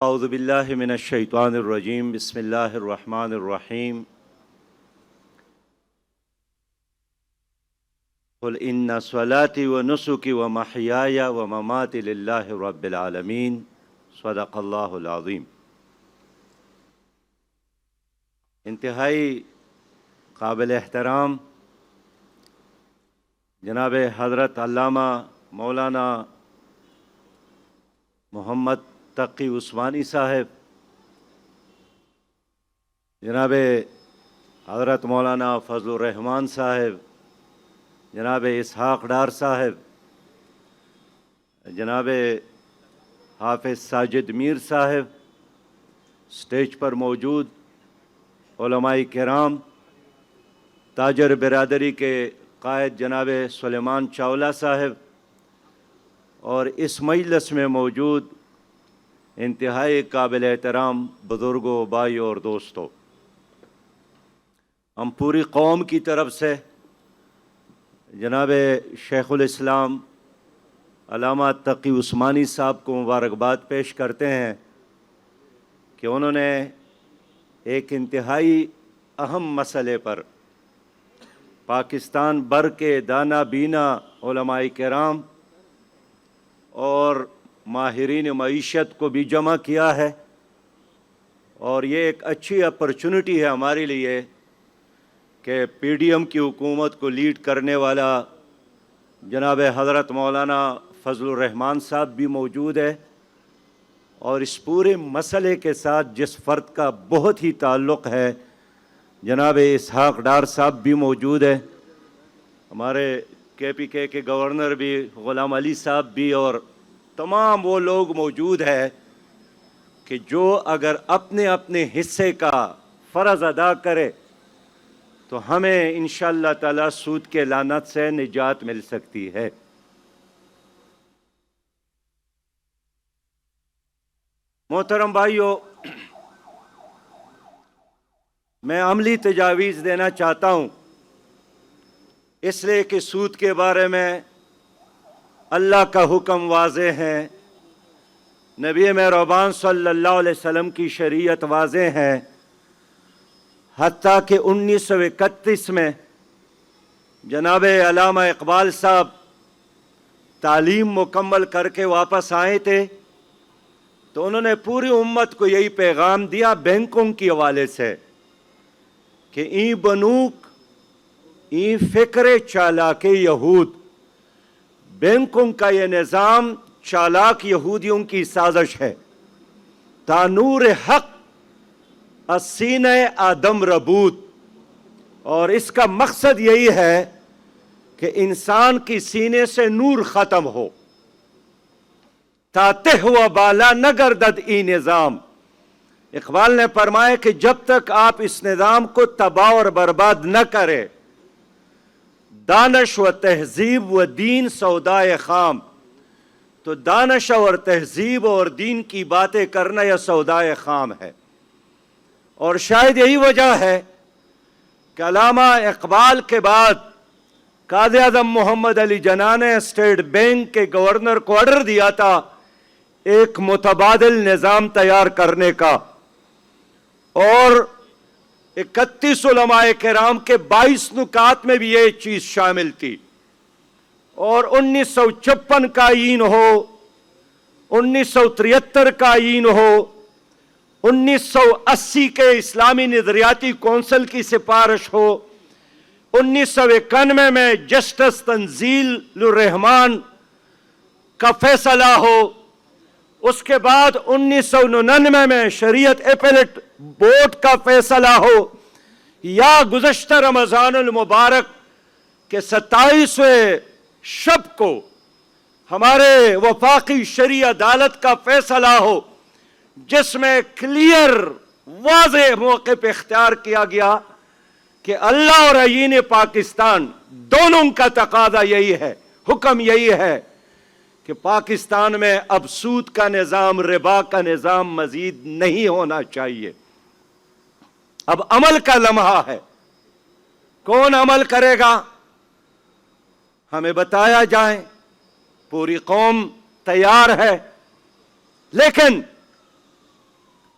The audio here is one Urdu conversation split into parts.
اعوذ باللہ من الشیطان الرجیم بسم اللہ الرحمن الرحیم قل ان صلاتي ونسكي ومحیاي ومماتي للہ رب العالمین صدق اللہ العظیم۔ انتہائی قابل احترام جناب حضرت علامہ مولانا محمد تقی عثمانی صاحب، جناب حضرت مولانا فضل الرحمان صاحب، جناب اسحاق ڈار صاحب، جناب حافظ ساجد میر صاحب، سٹیج پر موجود علماء کرام، تاجر برادری کے قائد جناب سلیمان چاولہ صاحب، اور اس مجلس میں موجود انتہائی قابل احترام بزرگوں، بھائیوں اور دوستوں، ہم پوری قوم کی طرف سے جناب شیخ الاسلام علامہ تقی عثمانی صاحب کو مبارکباد پیش کرتے ہیں کہ انہوں نے ایک انتہائی اہم مسئلے پر پاکستان بھر کے دانا بینا علماء کرام اور ماہرین معیشت کو بھی جمع کیا ہے، اور یہ ایک اچھی اپرچونٹی ہے ہمارے لیے کہ پی ڈی ایم کی حکومت کو لیڈ کرنے والا جناب حضرت مولانا فضل الرحمان صاحب بھی موجود ہے، اور اس پورے مسئلے کے ساتھ جس فرد کا بہت ہی تعلق ہے جناب اسحاق ڈار صاحب بھی موجود ہے، ہمارے کے پی کے گورنر بھی غلام علی صاحب بھی، اور تمام وہ لوگ موجود ہیں کہ جو اگر اپنے اپنے حصے کا فرض ادا کرے تو ہمیں انشاءاللہ تعالی سود کے لعنت سے نجات مل سکتی ہے۔ محترم بھائیو، میں عملی تجاویز دینا چاہتا ہوں، اس لیے کہ سود کے بارے میں اللہ کا حکم واضح ہے، نبی مہربان صلی اللہ علیہ وسلم کی شریعت واضح ہے، حتیٰ کہ 1931 میں جناب علامہ اقبال صاحب تعلیم مکمل کر کے واپس آئے تھے تو انہوں نے پوری امت کو یہی پیغام دیا بینکوں کے حوالے سے کہ این بنوک این فکر چالاک یہود، بینکوں کا یہ نظام چالاک یہودیوں کی سازش ہے، تا نور حق السینہ آدم ربود، اور اس کا مقصد یہی ہے کہ انسان کی سینے سے نور ختم ہو، تا تہ و بالا نہ گردد ای نظام۔ اقبال نے فرمایا کہ جب تک آپ اس نظام کو تباہ اور برباد نہ کرے، دانش و تہذیب و دین سودائے خام، تو دانش اور تہذیب اور دین کی باتیں کرنا یہ سودائے خام ہے۔ اور شاید یہی وجہ ہے کہ علامہ اقبال کے بعد قائد اعظم محمد علی جناح نے اسٹیٹ بینک کے گورنر کو آرڈر دیا تھا ایک متبادل نظام تیار کرنے کا، اور 31 علماء کرام کے 22 نکات میں بھی یہ چیز شامل تھی، اور 1956 کا آئین ہو، 1973 کا آئین ہو، 1980 کے اسلامی نظریاتی کونسل کی سفارش ہو، 1991 میں جسٹس تنزیل الرحمان کا فیصلہ ہو، اس کے بعد 1999 میں شریعت اپیلیٹ بورڈ کا فیصلہ ہو، یا گزشتہ رمضان المبارک کے 27ویں شب کو ہمارے وفاقی شرعی عدالت کا فیصلہ ہو، جس میں کلیئر واضح موقع پہ اختیار کیا گیا کہ اللہ اور آئین پاکستان دونوں کا تقاضا یہی ہے، حکم یہی ہے کہ پاکستان میں اب سود کا نظام، ربا کا نظام مزید نہیں ہونا چاہیے۔ اب عمل کا لمحہ ہے، کون عمل کرے گا ہمیں بتایا جائے، پوری قوم تیار ہے، لیکن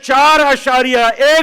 4.1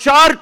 4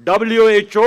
WHO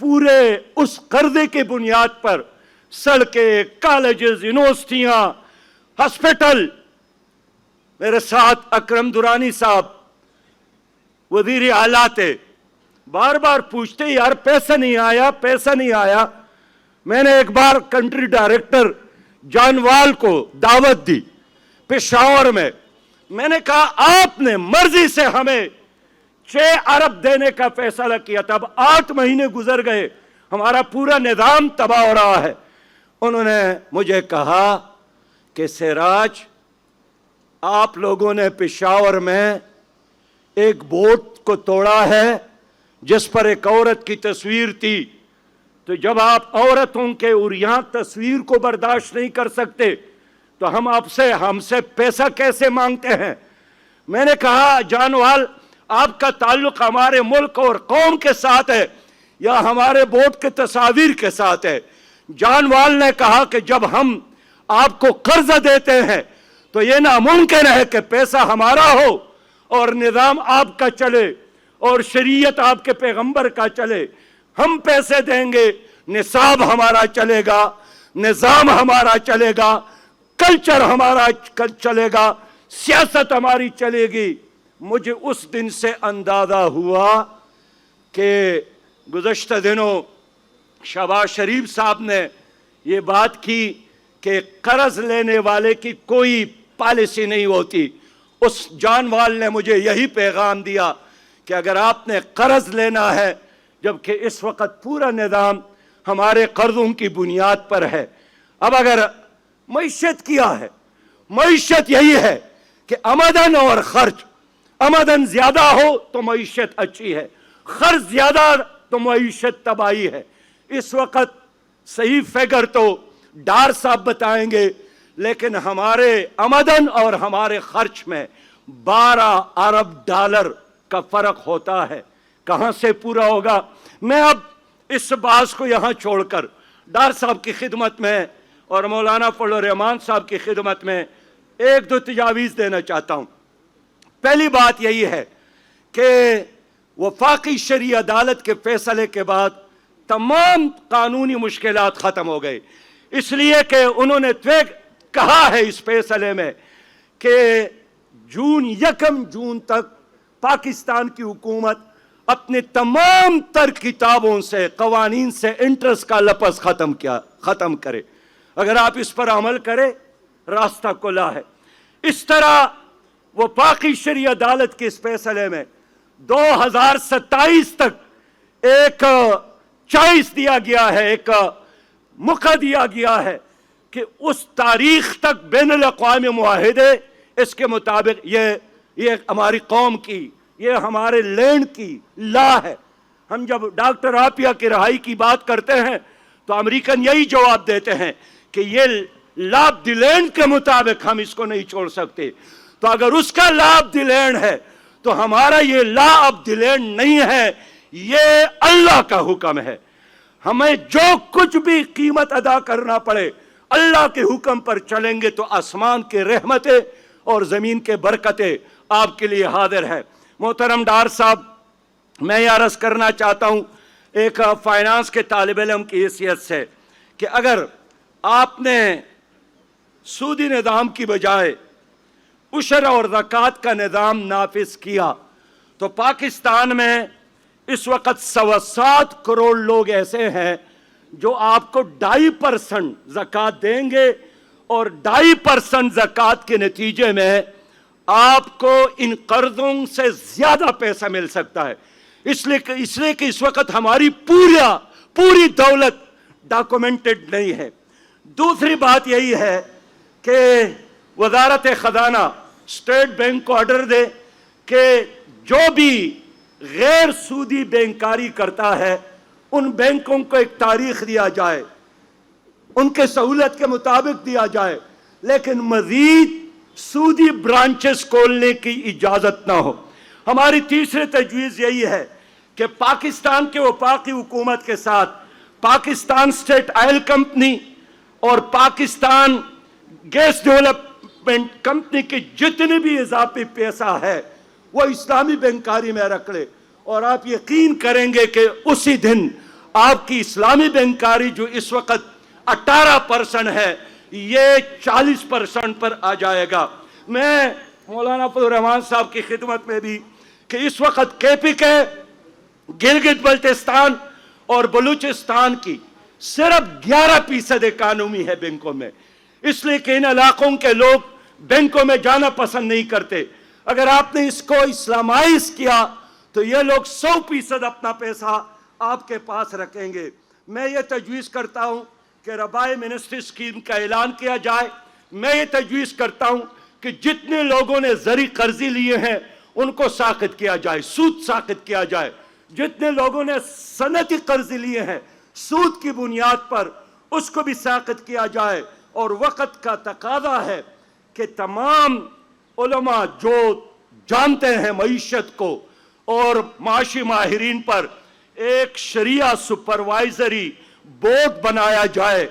پورے اس قرضے کی بنیاد پر سڑکیں، کالجز، یونیورسٹیاں، ہاسپٹل. میرے ساتھ اکرم درانی صاحب وزیر اعلیٰ تھے، بار بار پوچھتے یار پیسہ نہیں آیا، پیسہ نہیں آیا. میں نے ایک بار کنٹری ڈائریکٹر جانوال کو دعوت دی پشاور میں. میں نے کہا آپ نے مرضی سے ہمیں 6 ارب دینے کا فیصلہ کیا تھا، اب 8 مہینے گزر گئے، ہمارا پورا نظام تباہ ہو رہا ہے. انہوں نے مجھے کہا کہ سراج، آپ لوگوں نے پشاور میں ایک بوٹ کو توڑا ہے جس پر ایک عورت کی تصویر تھی، تو جب آپ عورتوں کے عریاں تصویر کو برداشت نہیں کر سکتے تو ہم سے پیسہ کیسے مانگتے ہیں؟ میں نے کہا جانوال، آپ کا تعلق ہمارے ملک اور قوم کے ساتھ ہے یا ہمارے بوٹ کے تصاویر کے ساتھ ہے؟ جانوال نے کہا کہ جب ہم آپ کو قرض دیتے ہیں تو یہ ناممکن ہے کہ پیسہ ہمارا ہو اور نظام آپ کا چلے اور شریعت آپ کے پیغمبر کا چلے. ہم پیسے دیں گے، نصاب ہمارا چلے گا، نظام ہمارا چلے گا، کلچر ہمارا چلے گا، سیاست ہماری چلے گی. مجھے اس دن سے اندازہ ہوا کہ گزشتہ دنوں شہباز شریف صاحب نے یہ بات کی کہ قرض لینے والے کی کوئی پالیسی نہیں ہوتی. اس جانوال نے مجھے یہی پیغام دیا کہ اگر آپ نے قرض لینا ہے، جبکہ اس وقت پورا نظام ہمارے قرضوں کی بنیاد پر ہے. اب اگر معیشت کیا ہے، معیشت یہی ہے کہ آمدن اور خرچ، آمدن زیادہ ہو تو معیشت اچھی ہے، خرچ زیادہ تو معیشت تباہی ہے. اس وقت صحیح فگر تو ڈار صاحب بتائیں گے، لیکن ہمارے آمدن اور ہمارے خرچ میں 12 ارب ڈالر کا فرق ہوتا ہے. کہاں سے پورا ہوگا؟ میں اب اس بات کو یہاں چھوڑ کر ڈار صاحب کی خدمت میں اور مولانا فضل الرحمان صاحب کی خدمت میں 1-2 تجاویز دینا چاہتا ہوں. پہلی بات یہی ہے کہ وفاقی شرعی عدالت کے فیصلے کے بعد تمام قانونی مشکلات ختم ہو گئے، اس لیے کہ انہوں نے کہا ہے اس فیصلے میں کہ 1 جون تک پاکستان کی حکومت اپنے تمام تر کتابوں سے، قوانین سے انٹرسٹ کا لفظ ختم کرے. اگر آپ اس پر عمل کرے راستہ کھلا ہے. اس طرح وفاقی شرعی عدالت کے اس فیصلے میں 2027 تک ایک چوائس دیا گیا ہے، ایک موقع دیا گیا ہے کہ اس تاریخ تک بین الاقوامی معاہدے اس کے مطابق یہ ہماری قوم کی، یہ ہمارے لینڈ کی لا ہے. ہم جب ڈاکٹر عافیہ کی رہائی کی بات کرتے ہیں تو امریکن یہی جواب دیتے ہیں کہ یہ لا آف دی لینڈ کے مطابق ہم اس کو نہیں چھوڑ سکتے. تو اگر اس کا لا آف دی لینڈ ہے تو ہمارا یہ لا آف دی لینڈ نہیں ہے، یہ اللہ کا حکم ہے. ہمیں جو کچھ بھی قیمت ادا کرنا پڑے اللہ کے حکم پر چلیں گے تو آسمان کے رحمتیں اور زمین کے برکتیں آپ کے لیے حاضر ہے. محترم ڈار صاحب، میں یہ عرض کرنا چاہتا ہوں ایک فائنانس کے طالب علم کی حیثیت سے کہ اگر آپ نے سودی نظام کی بجائے عشر اور زکوٰۃ کا نظام نافذ کیا تو پاکستان میں اس وقت 7.25 کروڑ لوگ ایسے ہیں جو آپ کو 2.5% زکوٰۃ دیں گے اور 2.5% زکوٰۃ کے نتیجے میں آپ کو ان قرضوں سے زیادہ پیسہ مل سکتا ہے. اس لیے کہ اس وقت ہماری پوری دولت ڈاکومنٹڈ نہیں ہے. دوسری بات یہی ہے کہ وزارت خزانہ اسٹیٹ بینک کو آرڈر دے کہ جو بھی غیر سودی بینکاری کرتا ہے ان بینکوں کو ایک تاریخ دیا جائے، ان کے سہولت کے مطابق دیا جائے، لیکن مزید سودی برانچز کھولنے کی اجازت نہ ہو. ہماری تیسری تجویز یہی ہے کہ پاکستان کے وفاقی حکومت کے ساتھ پاکستان اسٹیٹ آئل کمپنی اور پاکستان گیس ڈیولپمنٹ کمپنی کی جتنی بھی اضافی پیسہ ہے وہ اسلامی بینکاری میں رکھ لے، اور آپ یقین کریں گے کہ اسی دن آپ کی اسلامی بینکاری جو اس وقت 18% ہے یہ 40% پر آ جائے گا۔ میں مولانا فضل الرحمان صاحب کی خدمت میں بھی کہ اس وقت کے پی کے گلگت بلتستان اور بلوچستان کی صرف 11% اکانومی ہے بینکوں میں، اس لیے کہ ان علاقوں کے لوگ بینکوں میں جانا پسند نہیں کرتے۔ اگر آپ نے اس کو اسلامائز کیا تو یہ لوگ 100% اپنا پیسہ آپ کے پاس رکھیں گے۔ میں یہ تجویز کرتا ہوں کہ ربائی منسٹری اسکیم کا اعلان کیا جائے۔ میں یہ تجویز کرتا ہوں کہ جتنے لوگوں نے زرعی قرضی لیے ہیں ان کو ساقط کیا جائے، سود ساقط کیا جائے۔ جتنے لوگوں نے صنعتی قرض لیے ہیں سود کی بنیاد پر اس کو بھی ساقط کیا جائے۔ اور وقت کا تقاضا ہے کہ تمام علماء جو جانتے ہیں معیشت کو اور معاشی ماہرین پر ایک شریعہ سپروائزری بورڈ بنایا جائے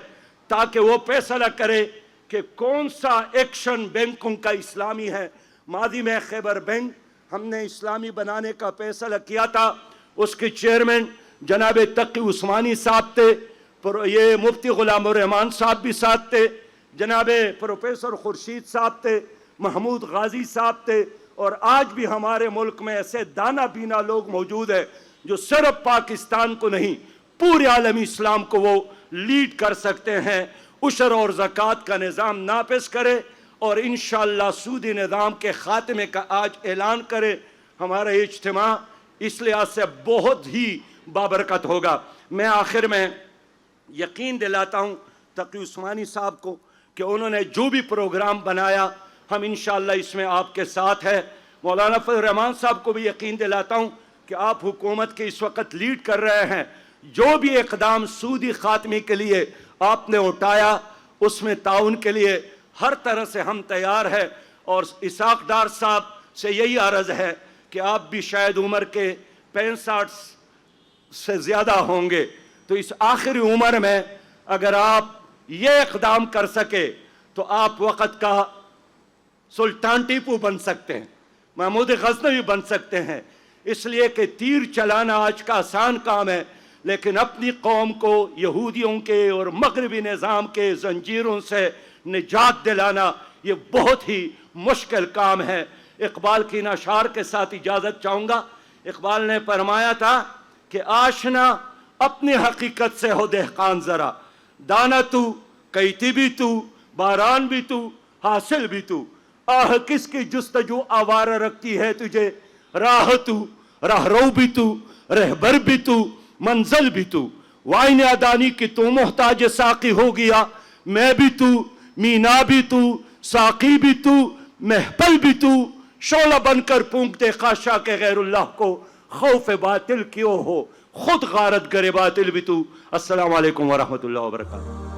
تاکہ وہ فیصلہ کرے کہ کون سا ایکشن بینکوں کا اسلامی ہے۔ ماضی میں خیبر بینک ہم نے اسلامی بنانے کا فیصلہ کیا تھا، اس کے چیئرمین جناب تقی عثمانی صاحب تھے، یہ مفتی غلام الرحمان صاحب بھی ساتھ تھے، جناب پروفیسر خورشید صاحب تھے، محمود غازی صاحب تھے، اور آج بھی ہمارے ملک میں ایسے دانا بینا لوگ موجود ہیں جو صرف پاکستان کو نہیں پورے عالمی اسلام کو وہ لیڈ کر سکتے ہیں۔ عشر اور زکوٰۃ کا نظام نافذ کرے اور انشاءاللہ سودی نظام کے خاتمے کا آج اعلان کرے۔ ہمارا اجتماع اس لحاظ سے بہت ہی بابرکت ہوگا۔ میں آخر میں یقین دلاتا ہوں تقی عثمانی صاحب کو کہ انہوں نے جو بھی پروگرام بنایا ہم انشاءاللہ اس میں آپ کے ساتھ ہیں۔ مولانا فضل الرحمان صاحب کو بھی یقین دلاتا ہوں کہ آپ حکومت کے اس وقت لیڈ کر رہے ہیں، جو بھی اقدام سودی خاتمے کے لیے آپ نے اٹھایا اس میں تعاون کے لیے ہر طرح سے ہم تیار ہیں۔ اور اسحاق ڈار صاحب سے یہی عرض ہے کہ آپ بھی شاید عمر کے 65 سے زیادہ ہوں گے، تو اس آخری عمر میں اگر آپ یہ اقدام کر سکے تو آپ وقت کا سلطان ٹیپو بن سکتے ہیں، محمود غزنوی بن سکتے ہیں۔ اس لیے کہ تیر چلانا آج کا آسان کام ہے، لیکن اپنی قوم کو یہودیوں کے اور مغربی نظام کے زنجیروں سے نجات دلانا یہ بہت ہی مشکل کام ہے۔ اقبال کی اشعار کے ساتھ اجازت چاہوں گا۔ اقبال نے فرمایا تھا کہ آشنا اپنی حقیقت سے ہو دہقان ذرا، دانا تو کیتی بھی تو باران بھی تو حاصل بھی تو، آہ کس کی جستجو آوارہ رکھتی ہے تجھے، راہ تو راہ رو بھی تو رہبر بھی تو منزل بھی تو، وائن ادانی کی تو محتاج ساقی ہو گیا، میں بھی تو مینا بھی تو ساقی بھی تو محفل بھی تو، شعلہ بن کر پونکتے خاشا کے غیر اللہ کو، خوف باطل کیوں ہو خود غارت گر باطل بھی تو۔ السلام علیکم ورحمۃ اللہ وبرکاتہ۔